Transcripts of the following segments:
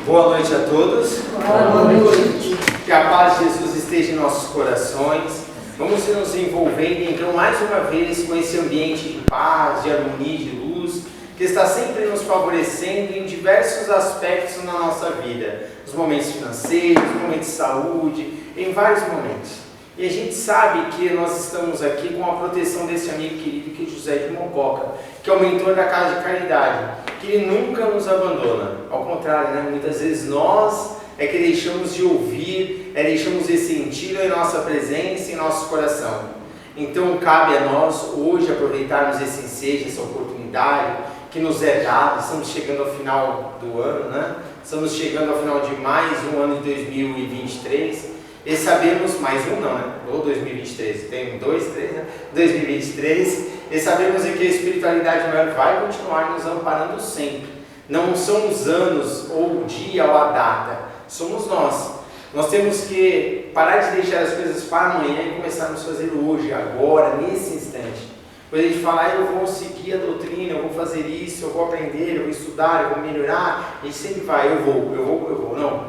Boa noite a todos. Boa noite. Que a paz de Jesus esteja em nossos corações. Vamos nos envolvendo então mais uma vez com esse ambiente de paz, de harmonia, de luz, que está sempre nos favorecendo em diversos aspectos na nossa vida. Nos momentos financeiros, nos momentos de saúde, em vários momentos. E a gente sabe que nós estamos aqui com a proteção desse amigo querido que é José de Mococa, que é o mentor da Casa de Caridade, que ele nunca nos abandona. Ao contrário, né? Muitas vezes nós é que deixamos de ouvir, deixamos de sentir a nossa presença em nosso coração. Então cabe a nós hoje aproveitarmos esse ensejo, essa oportunidade que nos é dada. Estamos chegando ao final do ano, né? Estamos chegando ao final de mais um ano de 2023. E sabemos, mais um não, né? Ou 2023, tem 2, 3, né? 2023. E sabemos que a espiritualidade maior vai continuar nos amparando sempre. Não são os anos, ou o dia, ou a data. Somos nós. Nós temos que parar de deixar as coisas para amanhã e começarmos a fazer hoje, agora, nesse instante. Quando a gente fala, eu vou seguir a doutrina, eu vou fazer isso, eu vou aprender, eu vou estudar, eu vou melhorar, a gente sempre vai, eu vou. Não,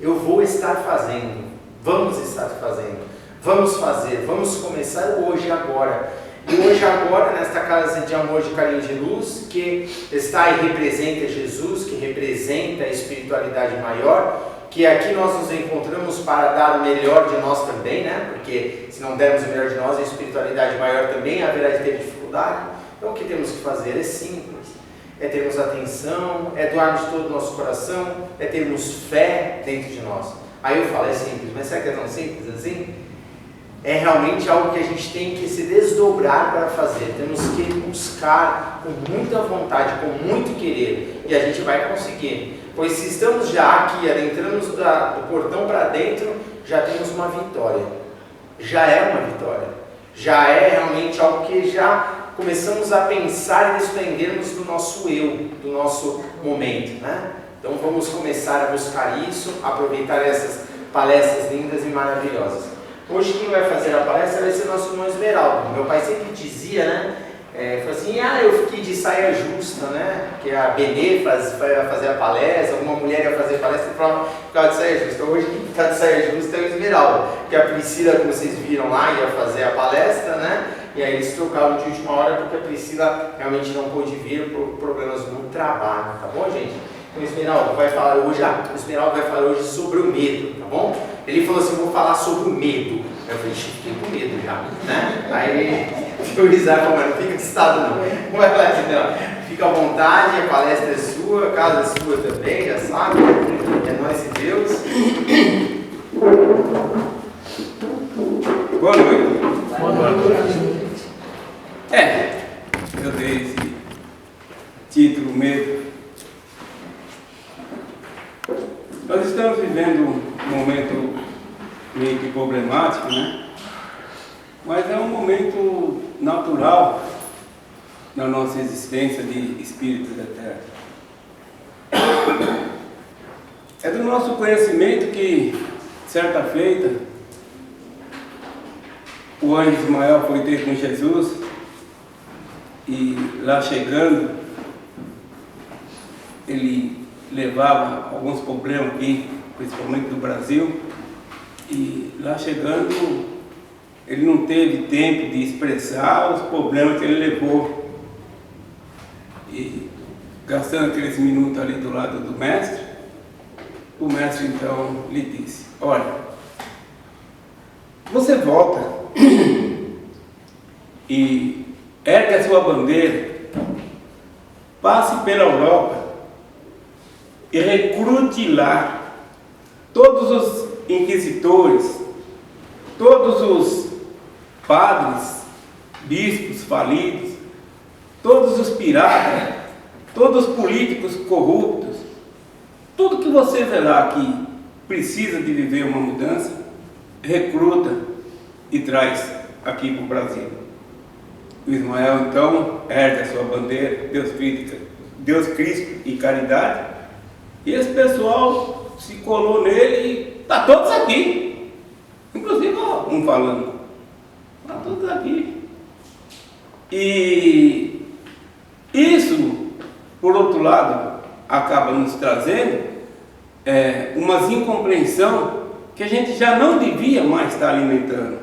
eu vou estar fazendo. Vamos estar fazendo, vamos fazer, vamos começar hoje, agora. E hoje, agora, nesta casa de amor, de carinho, de luz, que está e representa Jesus, que representa a espiritualidade maior, que aqui nós nos encontramos para dar o melhor de nós também, né? Porque se não dermos o melhor de nós, a espiritualidade maior também haverá de ter dificuldade. Então o que temos que fazer é simples, é termos atenção, é doarmos todo o nosso coração, é termos fé dentro de nós. Aí eu falo, é simples, mas será que é tão simples assim? É realmente algo que a gente tem que se desdobrar para fazer. Temos que buscar com muita vontade, com muito querer, e a gente vai conseguir. Pois se estamos já aqui, adentramos do portão para dentro, já temos uma vitória. Já é uma vitória. Já é realmente algo que já começamos a pensar e desprendermos do nosso eu, do nosso momento, né? Então vamos começar a buscar isso, aproveitar essas palestras lindas e maravilhosas. Hoje quem vai fazer a palestra vai ser nosso irmão Esmeraldo. Meu pai sempre dizia, né? Falou assim, eu fiquei de saia justa, né? Que a Benê vai fazer a palestra, alguma mulher ia fazer a palestra e ficava de saia justa. Hoje quem está de saia justa é o Esmeraldo. Porque a Priscila, como vocês viram lá, ia fazer a palestra, né? E aí eles trocaram de última hora porque a Priscila realmente não pôde vir por problemas no trabalho, tá bom, gente? O Esmeraldo vai falar hoje sobre o medo, tá bom? Ele falou assim, vou falar sobre o medo. Eu falei, fiquei com medo já, né? Aí o Isaac falou, mas não fica assustado não. Vai lá, Esmeraldo. Fica à vontade, a palestra é sua, a casa é sua também, já sabe. É nós e Deus. Boa noite. Boa noite. Eu dei esse título medo. Nós estamos vivendo um momento meio que problemático, né? Mas é um momento natural na nossa existência de espíritos da Terra. É do nosso conhecimento que, certa feita, o anjo Ismael foi ter com Jesus e lá chegando, ele levava alguns problemas aqui, principalmente do Brasil, e lá chegando ele não teve tempo de expressar os problemas que ele levou, e gastando aqueles minutos ali do lado do mestre, o mestre então lhe disse, olha, você volta e ergue a sua bandeira, passe pela Europa e recrute lá todos os inquisitores, todos os padres, bispos falidos, todos os piratas, todos os políticos corruptos, tudo que você verá que precisa de viver uma mudança, recruta e traz aqui para o Brasil. O Ismael então ergue a sua bandeira, Deus, Cristo e caridade, e esse pessoal se colou nele e está todos aqui, inclusive um falando, está todos aqui. E isso, por outro lado, acaba nos trazendo umas incompreensão que a gente já não devia mais estar alimentando.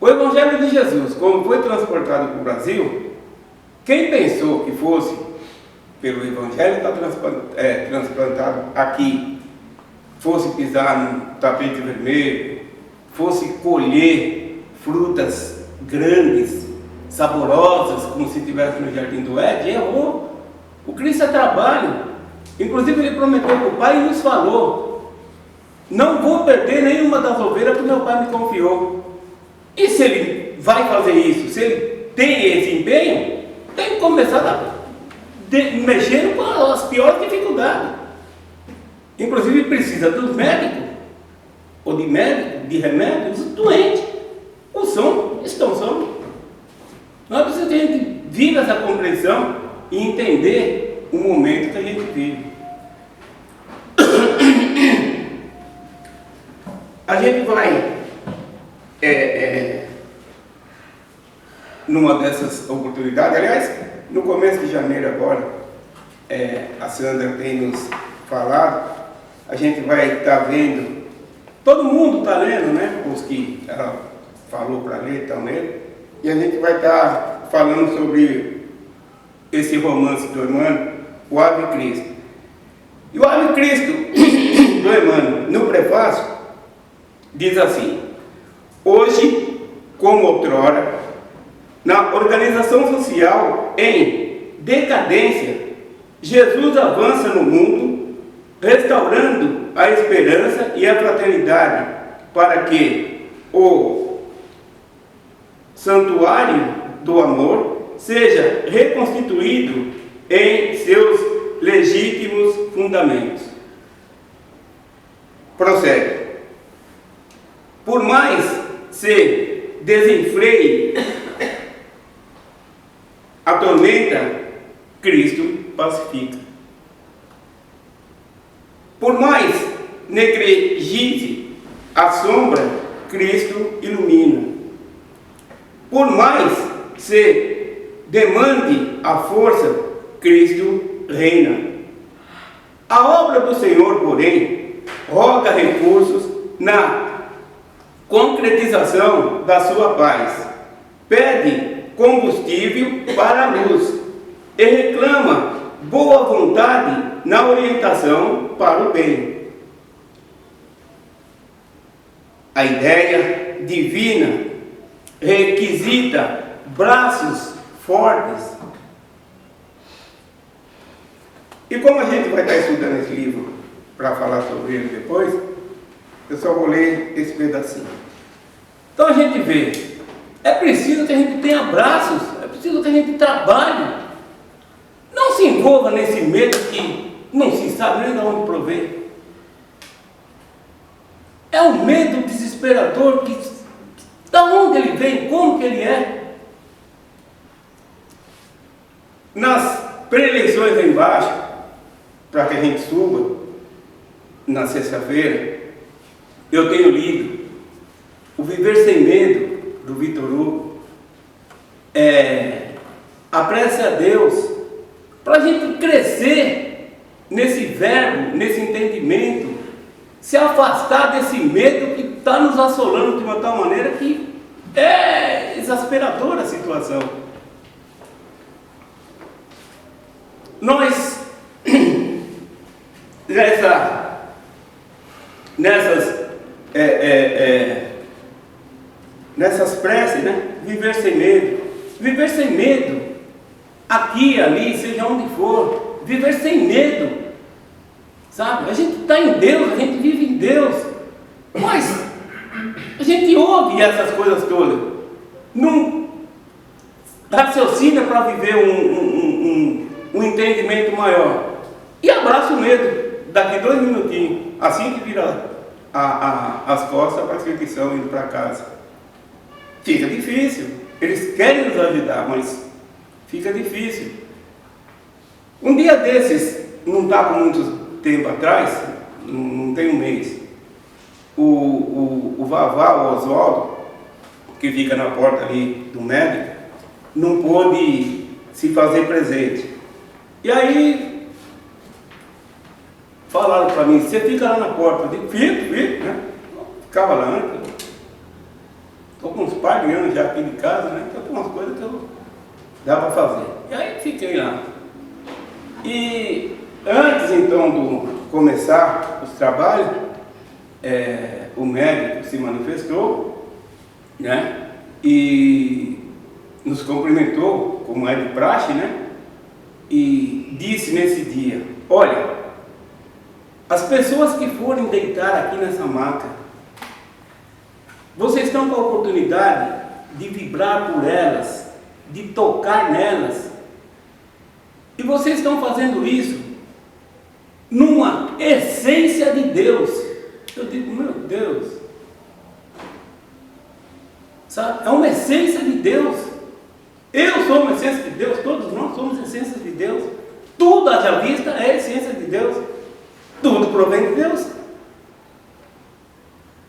O Evangelho de Jesus, como foi transportado para o Brasil, quem pensou que fosse pelo Evangelho estar transplantado aqui, fosse pisar no tapete vermelho, fosse colher frutas grandes, saborosas, como se estivesse no Jardim do Éden, errou. O Cristo é trabalho. Inclusive ele prometeu para o Pai e nos falou: não vou perder nenhuma das ovelhas que meu Pai me confiou. E se ele vai fazer isso, se ele tem esse empenho, tem que começar mexendo com as piores dificuldades. Inclusive precisa dos médicos, ou de médicos, de remédios, os doentes. O som, estão são. Nós precisamos que a gente viva essa compreensão e entender o momento que a gente vive. A gente vai numa dessas oportunidades, aliás, no começo de janeiro agora, a Sandra tem nos falado, a gente vai estar vendo, todo mundo está lendo, né? Os que ela falou para ler, estão lendo, e a gente vai estar falando sobre esse romance do Emmanuel, o Ave Cristo. E o Ave Cristo do Emmanuel, no prefácio, diz assim: hoje, como outrora, na organização social em decadência, Jesus avança no mundo, restaurando a esperança e a fraternidade, para que o santuário do amor seja reconstituído em seus legítimos fundamentos. Prossegue. Por mais se desenfreie a tormenta, Cristo pacifica. Por mais negligize a sombra, Cristo ilumina. Por mais se demande a força, Cristo reina. A obra do Senhor, porém, roga recursos na concretização da sua paz. Pede combustível para a luz e reclama boa vontade na orientação para o bem. A ideia divina requisita braços fortes. E como a gente vai estar estudando esse livro para falar sobre ele depois, eu só vou ler esse pedacinho. Então a gente vê, é preciso que a gente tenha braços, é preciso que a gente trabalhe. Não se envolva nesse medo que não se sabe nem de onde provém. É um medo desesperador que, da onde ele vem, como que ele é. Nas preleções aí embaixo, para que a gente suba, na sexta-feira, eu tenho lido O Viver Sem Medo, do Vitor Hugo. Apresse a Deus, para a gente crescer nesse verbo, nesse entendimento, se afastar desse medo que está nos assolando de uma tal maneira que é exasperadora a situação. Nós, nessas preces, né? Viver sem medo. Viver sem medo, aqui, ali, seja onde for. Viver sem medo, sabe? A gente está em Deus, a gente vive em Deus, mas a gente ouve essas coisas todas, não raciocina para viver um entendimento maior e abraça o medo daqui 2 minutinhos, assim que vira as costas para a execução, indo para casa. Fica difícil, eles querem nos ajudar, mas fica difícil. Um dia desses, não está com muito tempo atrás, não tem um mês, o Vavá, o Oswaldo, que fica na porta ali do médico, não pôde se fazer presente. E aí falaram para mim, você fica lá na porta. Eu digo, fico, né? Eu ficava lá antes. Estou com uns par de anos já aqui de casa, né? Então tem umas coisas que dá para fazer. E aí fiquei lá. E antes então de começar os trabalhos, o médico se manifestou, né? E nos cumprimentou, como é de praxe, né? E disse nesse dia: olha, as pessoas que forem deitar aqui nessa maca, vocês estão com a oportunidade de vibrar por elas, de tocar nelas, e vocês estão fazendo isso numa essência de Deus. Eu digo, meu Deus, sabe? É uma essência de Deus. Eu sou uma essência de Deus, todos nós somos essências de Deus. Tudo à vista é essência de Deus. Tudo provém de Deus.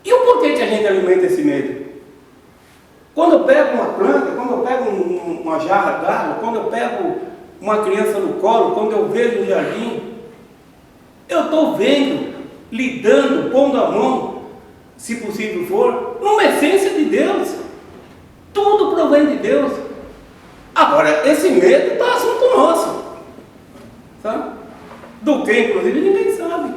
E o porquê que a gente alimenta esse medo? Quando eu pego uma planta, quando eu pego uma jarra d'água, quando eu pego uma criança no colo, quando eu vejo um jardim, eu estou vendo, lidando, pondo a mão, se possível for, numa essência de Deus. Tudo provém de Deus. Agora, esse medo está assunto nosso, sabe? Do que, inclusive, ninguém sabe.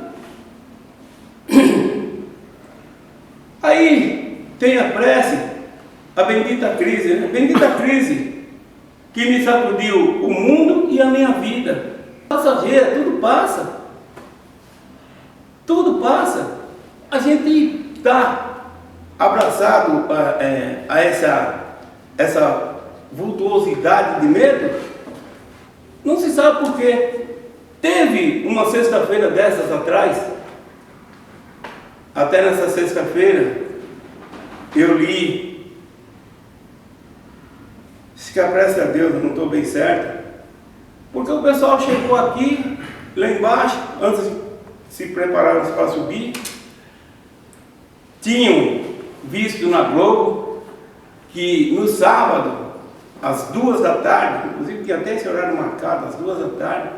Aí tem a prece, a bendita crise, né? A bendita crise que me sacudiu o mundo e a minha vida. Passageira, tudo passa. Tudo passa. A gente está abraçado a essa vultuosidade de medo, não se sabe por quê. Teve uma sexta-feira dessas atrás, até nessa sexta-feira, eu li, acho que a prece a Deus, eu não estou bem certo, porque o pessoal chegou aqui, lá embaixo, antes de se prepararmos para subir, tinham visto na Globo que no sábado, às 2 da tarde, inclusive tinha até esse horário marcado, às 2 da tarde,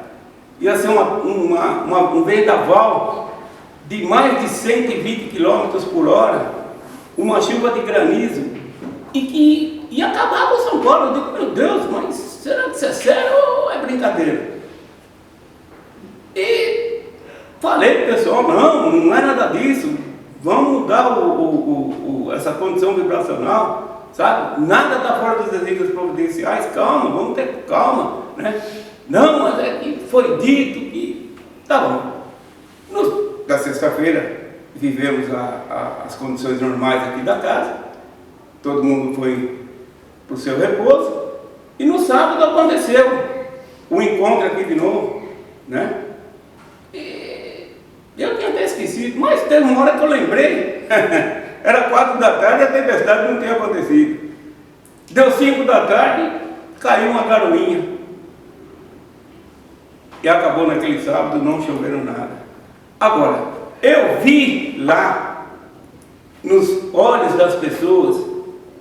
ia ser um vendaval de mais de 120 km por hora, uma chuva de granizo, e que ia acabar com São Paulo. Eu digo, meu Deus, mas será que isso é sério ou é brincadeira? E falei para o pessoal, não é nada disso, vamos mudar essa condição vibracional, sabe? Nada está fora dos desígnios providenciais, calma, vamos ter calma, né? Não, mas é que foi dito que... Tá bom. Da sexta-feira, vivemos as condições normais aqui da casa, todo mundo foi para o seu repouso, e no sábado aconteceu o encontro aqui de novo, né? E eu tinha até esquecido, mas teve uma hora que eu lembrei, era 4 da tarde e a tempestade não tinha acontecido. Deu 5 da tarde, caiu uma garoinha. E acabou naquele sábado, não choveram nada. Agora, eu vi lá, nos olhos das pessoas,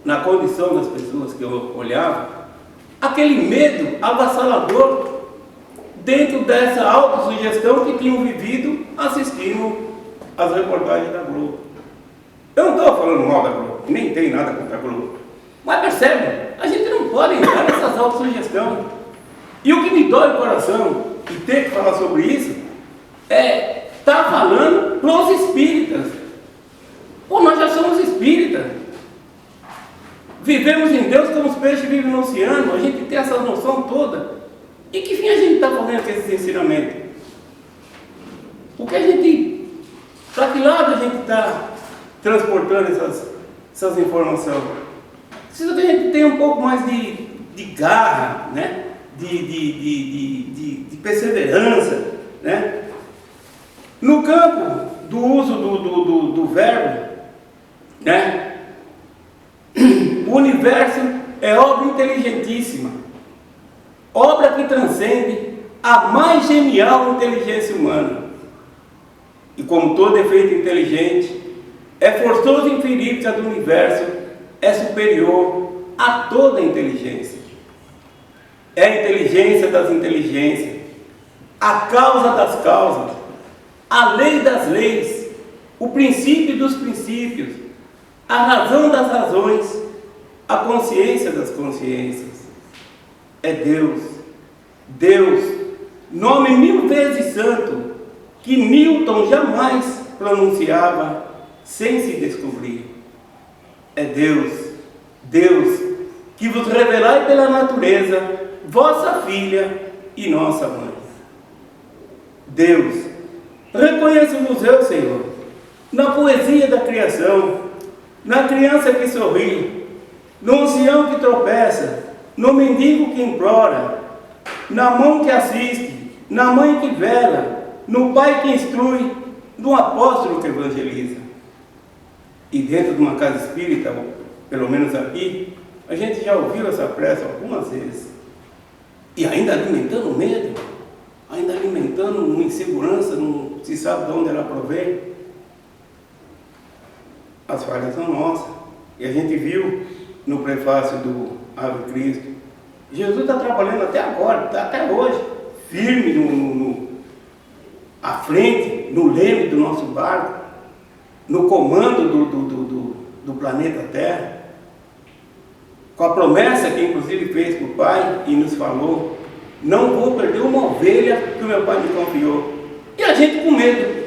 na condição das pessoas que eu olhava, aquele medo avassalador dentro dessa autossugestão que tinham vivido assistindo às reportagens da Globo. Eu não estou falando mal da Globo, nem tem nada contra a Globo. Mas percebe, a gente não pode entrar nessas autossugestões. E o que me dói o coração, e ter que falar sobre isso, é estar falando para os espíritas. Pô, nós já somos espíritas. Vivemos em Deus como os peixes vivem no oceano. A gente tem essa noção toda. E que fim a gente está fazendo com esses ensinamentos? Porque a gente... Para que lado a gente está transportando essas informações? Precisa que a gente tenha um pouco mais de garra, né? De perseverança, né? No campo do uso do verbo, né? O universo é obra inteligentíssima, obra que transcende a mais genial inteligência humana. E como todo efeito inteligente, é forçoso inferir que a do universo é superior a toda inteligência. É a inteligência das inteligências, a causa das causas, a lei das leis, o princípio dos princípios, a razão das razões, a consciência das consciências. É Deus, Deus, nome 1000 vezes santo, que Newton jamais pronunciava sem se descobrir. É Deus, Deus, que vos revelai pela natureza, vossa filha e nossa mãe. Deus, reconheço-vos eu, Senhor, na poesia da criação, na criança que sorri, no ancião que tropeça, no mendigo que implora, na mão que assiste, na mãe que vela, no pai que instrui, no apóstolo que evangeliza. E dentro de uma casa espírita, pelo menos aqui, a gente já ouviu essa prece algumas vezes. E ainda alimentando medo, ainda alimentando uma insegurança, não se sabe de onde ela provém. As falhas são nossas. E a gente viu no prefácio do Ave Cristo, Jesus está trabalhando até agora, está até hoje, firme à frente, no leme do nosso barco, no comando do planeta Terra, com a promessa que inclusive fez para o Pai e nos falou: não vou perder uma ovelha que o meu Pai me confiou. E a gente com medo.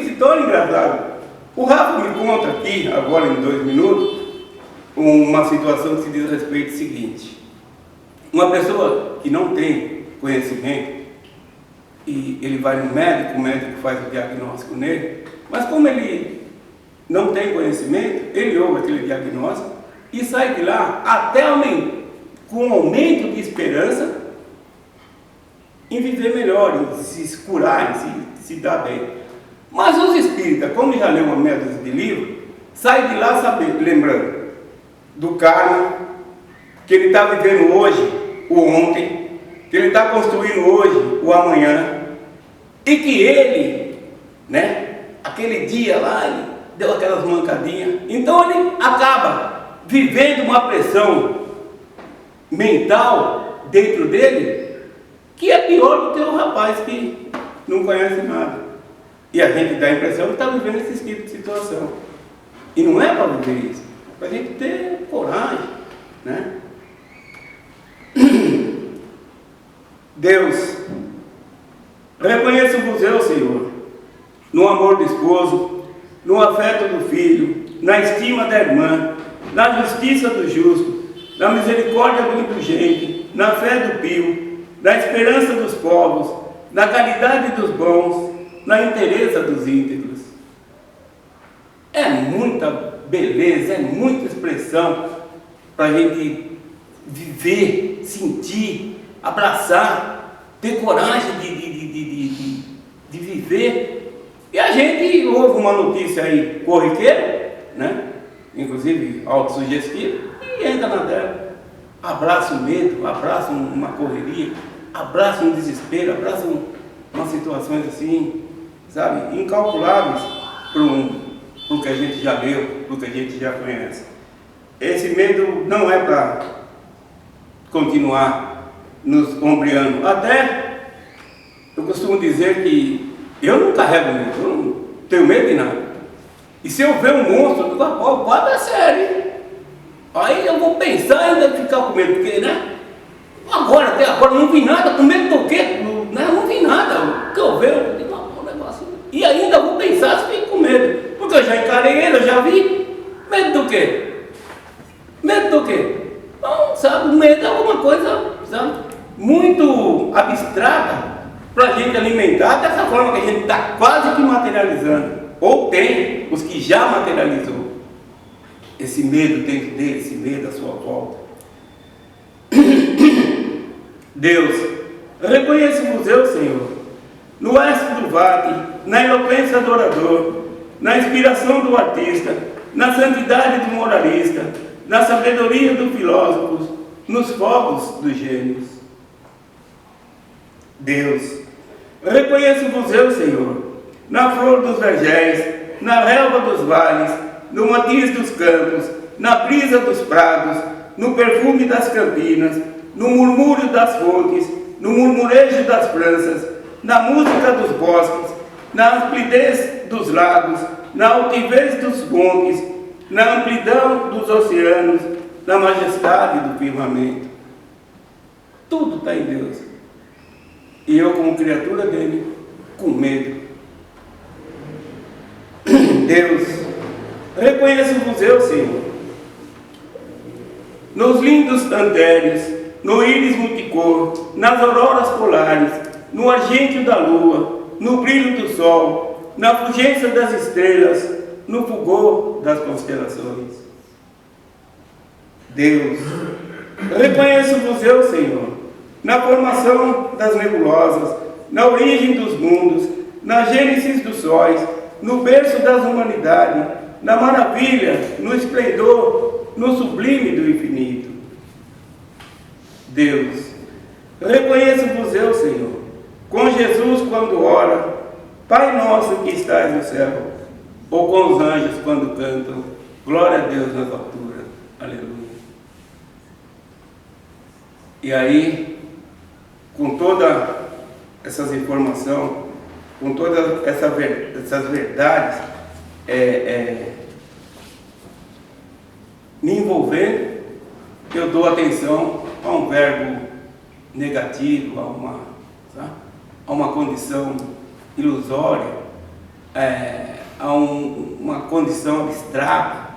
Se torna engraçado. O Rafa me conta aqui, agora em 2 minutos, uma situação que se diz a respeito do seguinte: uma pessoa que não tem conhecimento, e ele vai no médico, o médico faz o diagnóstico nele, mas como ele não tem conhecimento, ele ouve aquele diagnóstico e sai de lá até com um aumento de esperança em viver melhor, em se curar, em se dar bem. Mas os espíritas, como já leu uma meia dúzia de livros, saem de lá lembrando do karma, que ele está vivendo hoje o ontem, que ele está construindo hoje o amanhã, e que ele, aquele dia lá, ele deu aquelas mancadinhas, então ele acaba vivendo uma pressão mental dentro dele, que é pior do que o rapaz que não conhece nada. E a gente dá a impressão que está vivendo esse tipo de situação. E não é para viver isso, é para a gente ter coragem, Deus, reconheço-vos eu, Senhor, no amor do esposo, no afeto do filho, na estima da irmã, na justiça do justo, na misericórdia do indulgente, na fé do pio, na esperança dos povos, na caridade dos bons, na inteireza dos íntegros. É muita beleza, é muita expressão para a gente viver, sentir, abraçar, ter coragem de viver. E a gente ouve uma notícia aí corriqueira, inclusive autossugestiva, e entra na dela, abraça o medo, abraça uma correria, abraça um desespero, abraça umas situações assim, sabe, incalculáveis para o que a gente já leu, para o que a gente já conhece. Esse medo não é para continuar nos ombreando. Até eu costumo dizer que eu não carrego medo, eu não tenho medo de nada. E se eu ver um monstro, eu digo: o quadro é sério, hein? Aí eu vou pensar ainda em ficar com medo, porque, até agora não vi nada, com medo do quê? Não vi nada, o que eu vejo, eu digo: um negócio. E ainda vou pensar se fico com medo, porque eu já encarei ele, eu já vi. Medo do quê? Medo do quê? Não, sabe, o medo é alguma coisa, sabe, muito abstrata para a gente alimentar dessa forma que a gente está quase que materializando, ou tem os que já materializou esse medo dentro dele, esse medo à sua volta. Deus, reconheço-vos eu, Senhor, no êxito do vale, na eloquência do orador, na inspiração do artista, na santidade do moralista, na sabedoria do filósofo, nos fogos dos gênios. Deus, reconheço-vos eu, Senhor, na flor dos vergéis, na relva dos vales, no matiz dos campos, na brisa dos prados, no perfume das campinas, no murmúrio das fontes, no murmurejo das praças, na música dos bosques, na amplidez dos lagos, na altivez dos montes, na amplidão dos oceanos, na majestade do firmamento. Tudo está em Deus. E eu, como criatura dele, com medo. Deus, reconheço-vos eu, Senhor, nos lindos antérios, no íris multicor, nas auroras polares, no argêntio da lua, no brilho do sol, na fulgência das estrelas, no fulgor das constelações. Deus, reconheço-vos eu, Senhor, na formação das nebulosas, na origem dos mundos, na gênese dos sóis, no berço das humanidades, na maravilha, no esplendor, no sublime do infinito. Deus, reconheço-vos eu, Senhor, com Jesus quando ora, Pai nosso que estás no céu, ou com os anjos quando cantam, glória a Deus nas alturas, aleluia. E aí, com todas essas informações, com todas essas verdades, me envolvendo, eu dou atenção a um verbo negativo, a uma condição ilusória, a uma condição abstrata,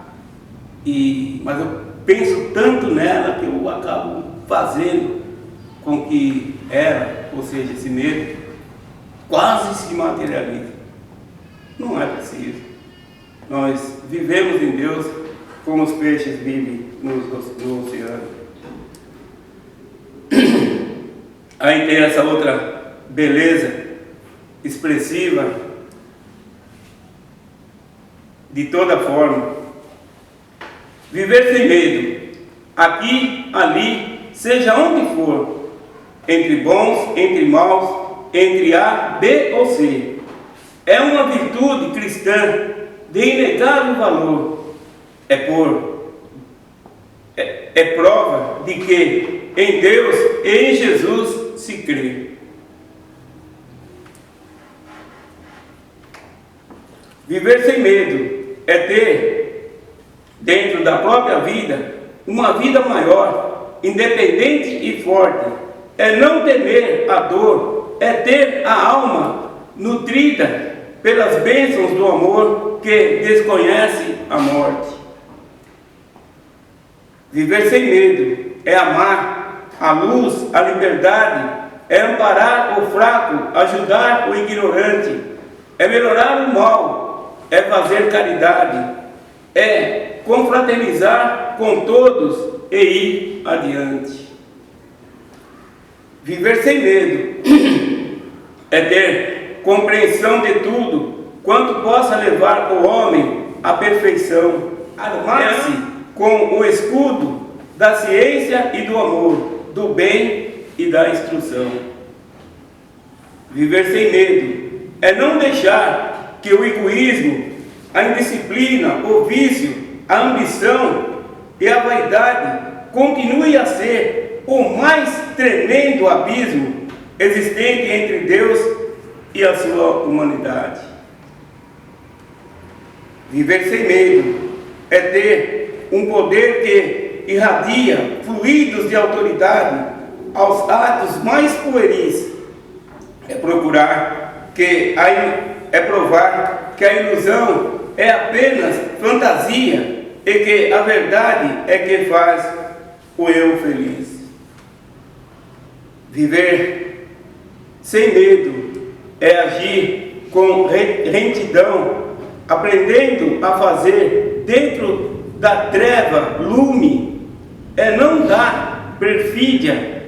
mas eu penso tanto nela que eu acabo fazendo com que ela, ou seja, esse medo, quase se materialize. Não é preciso. Nós vivemos em Deus como os peixes vivem no oceano. Aí tem essa outra beleza expressiva de toda forma. Viver sem medo, aqui, ali, seja onde for, entre bons, entre maus, entre A, B ou C. É uma virtude cristã de inegável valor. É prova de que em Deus e em Jesus se crê. Viver sem medo é ter, dentro da própria vida, uma vida maior, independente e forte. É não temer a dor, é ter a alma nutrida pelas bênçãos do amor que desconhece a morte. Viver sem medo é amar a luz, a liberdade, é amparar o fraco, ajudar o ignorante, é melhorar o mal, é fazer caridade, é confraternizar com todos e ir adiante. Viver sem medo é ter compreensão de tudo quanto possa levar o homem à perfeição, armar-se com o escudo da ciência e do amor, do bem e da instrução. Viver sem medo é não deixar que o egoísmo, a indisciplina, o vício, a ambição e a vaidade continue a ser o mais tremendo abismo existente entre Deus e a sua humanidade. Viver sem medo é ter um poder que irradia fluidos de autoridade aos atos mais pueris. É provar que a ilusão é apenas fantasia e que a verdade é que faz o eu feliz. Viver sem medo é agir com retidão, aprendendo a fazer dentro da treva lume, é não dar perfídia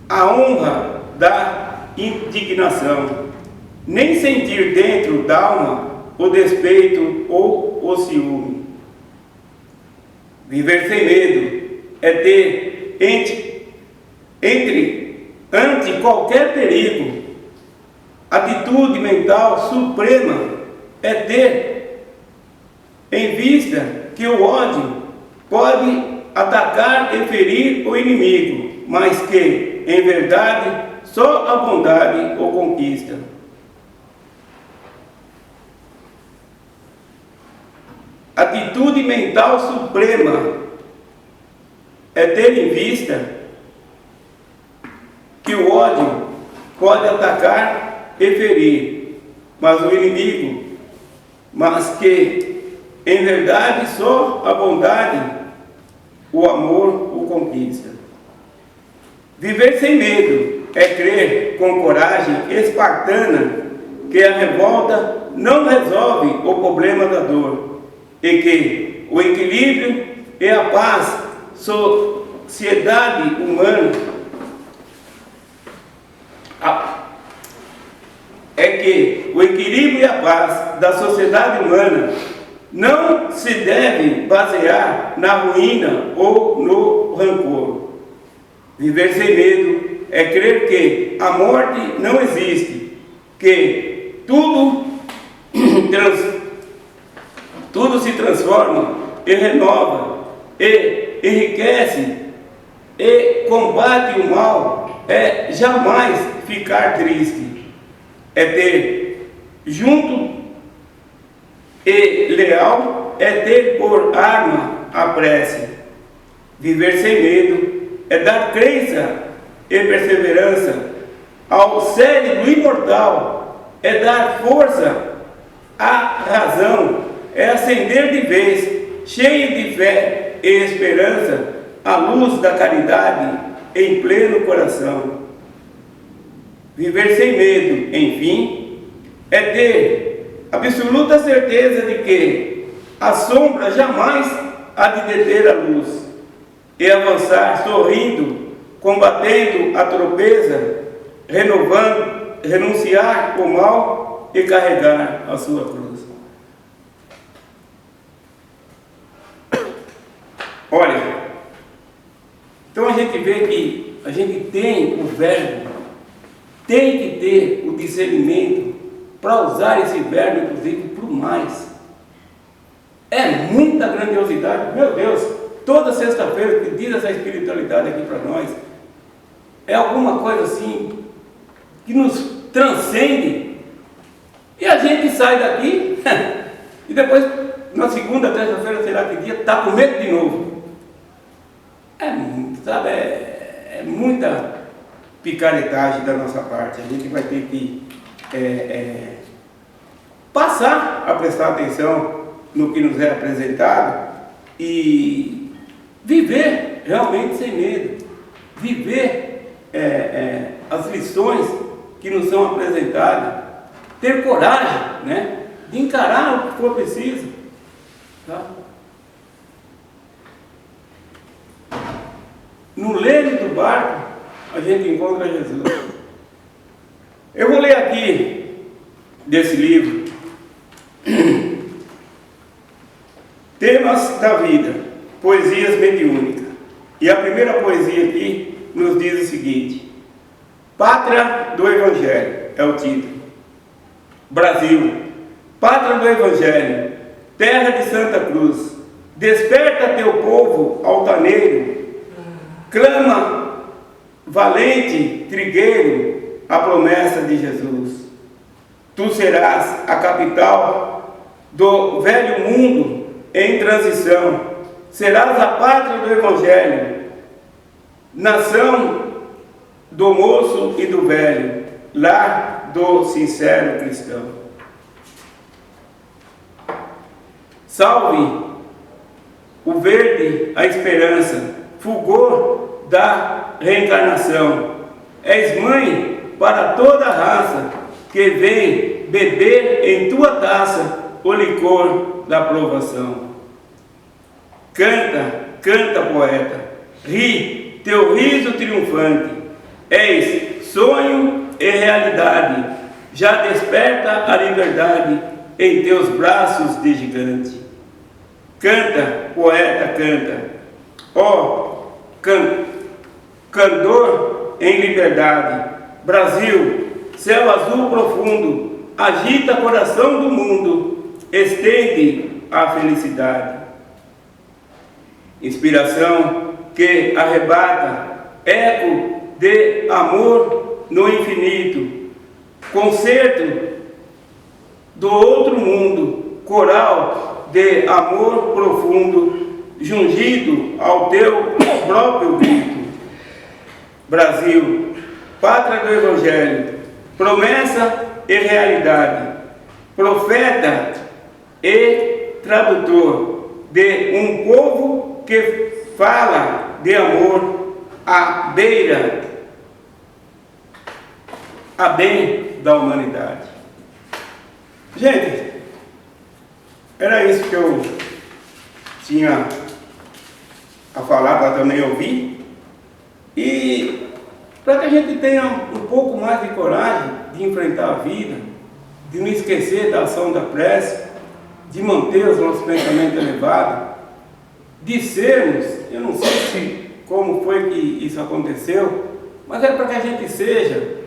à honra da indignação, nem sentir dentro da alma o despeito ou o ciúme. Viver sem medo é ter ante qualquer perigo, atitude mental suprema é ter em vista que o ódio pode atacar e ferir o inimigo, mas que, em verdade, só a bondade o conquista. Atitude mental suprema é ter em vista que o ódio pode atacar e ferir, mas que em verdade só a bondade, o amor o conquista. Viver sem medo é crer com coragem espartana que a revolta não resolve o problema da dor e que o equilíbrio e a paz, sociedade humana, o equilíbrio e a paz da sociedade humana não se deve basear na ruína ou no rancor. Viver sem medo é crer que a morte não existe, que tudo se transforma e renova, e enriquece, e combate o mal, é jamais ficar triste, é ter junto e leal, é ter por arma a prece. Viver sem medo é dar crença e perseverança ao cérebro imortal, é dar força à razão, é acender de vez, cheio de fé e esperança, a luz da caridade em pleno coração. Viver sem medo, enfim, é ter absoluta certeza de que a sombra jamais há de deter a luz, e avançar sorrindo, combatendo a tropeça, renunciar o mal e carregar a sua cruz. Olha, então a gente vê que a gente tem o verbo, tem que ter o discernimento para usar esse verbo, inclusive, para o mais. É muita grandiosidade, meu Deus, toda sexta-feira que diz essa espiritualidade aqui para nós, é alguma coisa assim, que nos transcende, e a gente sai daqui, e depois, na segunda, terça-feira, sei lá que dia, está com medo de novo. É muita picaretagem da nossa parte. A gente vai ter que passar a prestar atenção no que nos é apresentado e viver realmente sem medo, viver as lições que nos são apresentadas, ter coragem, né, de encarar o que for preciso, tá? No leme do barco a gente encontra Jesus. Eu vou ler aqui desse livro Temas da Vida, Poesias Mediúnicas. E a primeira poesia aqui nos diz o seguinte: Pátria do Evangelho é o título. Brasil, pátria do Evangelho, terra de Santa Cruz, desperta teu povo altaneiro, clama valente trigueiro a promessa de Jesus. Tu serás a capital do velho mundo em transição, serás a pátria do Evangelho, nação do moço e do velho, lar do sincero cristão. Salve o verde, a esperança, fulgor da reencarnação. És mãe para toda a raça que vem beber em tua taça o licor da provação. Canta, canta, poeta, ri, teu riso triunfante. És sonho e realidade, já desperta a liberdade em teus braços de gigante. Canta, poeta, canta, ó, candor em liberdade. Brasil, céu azul profundo, agita coração do mundo, estende a felicidade. Inspiração que arrebata, eco de amor no infinito, concerto do outro mundo, coral de amor profundo, jungido ao teu próprio grito. Brasil, pátria do Evangelho, promessa e realidade, profeta e tradutor de um povo que fala de amor à bem da humanidade. Gente, era isso que eu tinha a falar para também ouvir. E para que a gente tenha um pouco mais de coragem de enfrentar a vida, de não esquecer da ação da prece, de manter os nossos pensamentos elevados, de sermos, eu não sei como foi que isso aconteceu, mas é para que a gente seja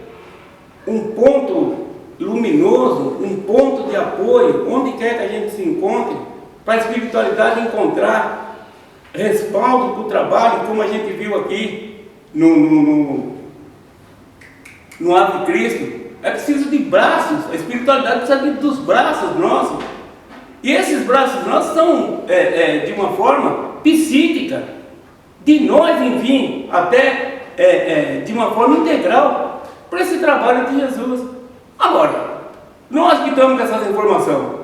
um ponto luminoso, um ponto de apoio, onde quer que a gente se encontre, para a espiritualidade encontrar respaldo para o trabalho, como a gente viu aqui no Ave Cristo. É preciso de braços, a espiritualidade precisa dos braços nossos. E esses braços nossos são, de uma forma psíquica, de nós, enfim, até de uma forma integral, para esse trabalho de Jesus. Agora, nós que estamos com essas informações,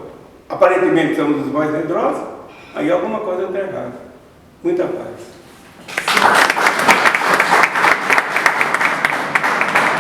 aparentemente somos os mais medrosos, aí alguma coisa está errada. Muita paz.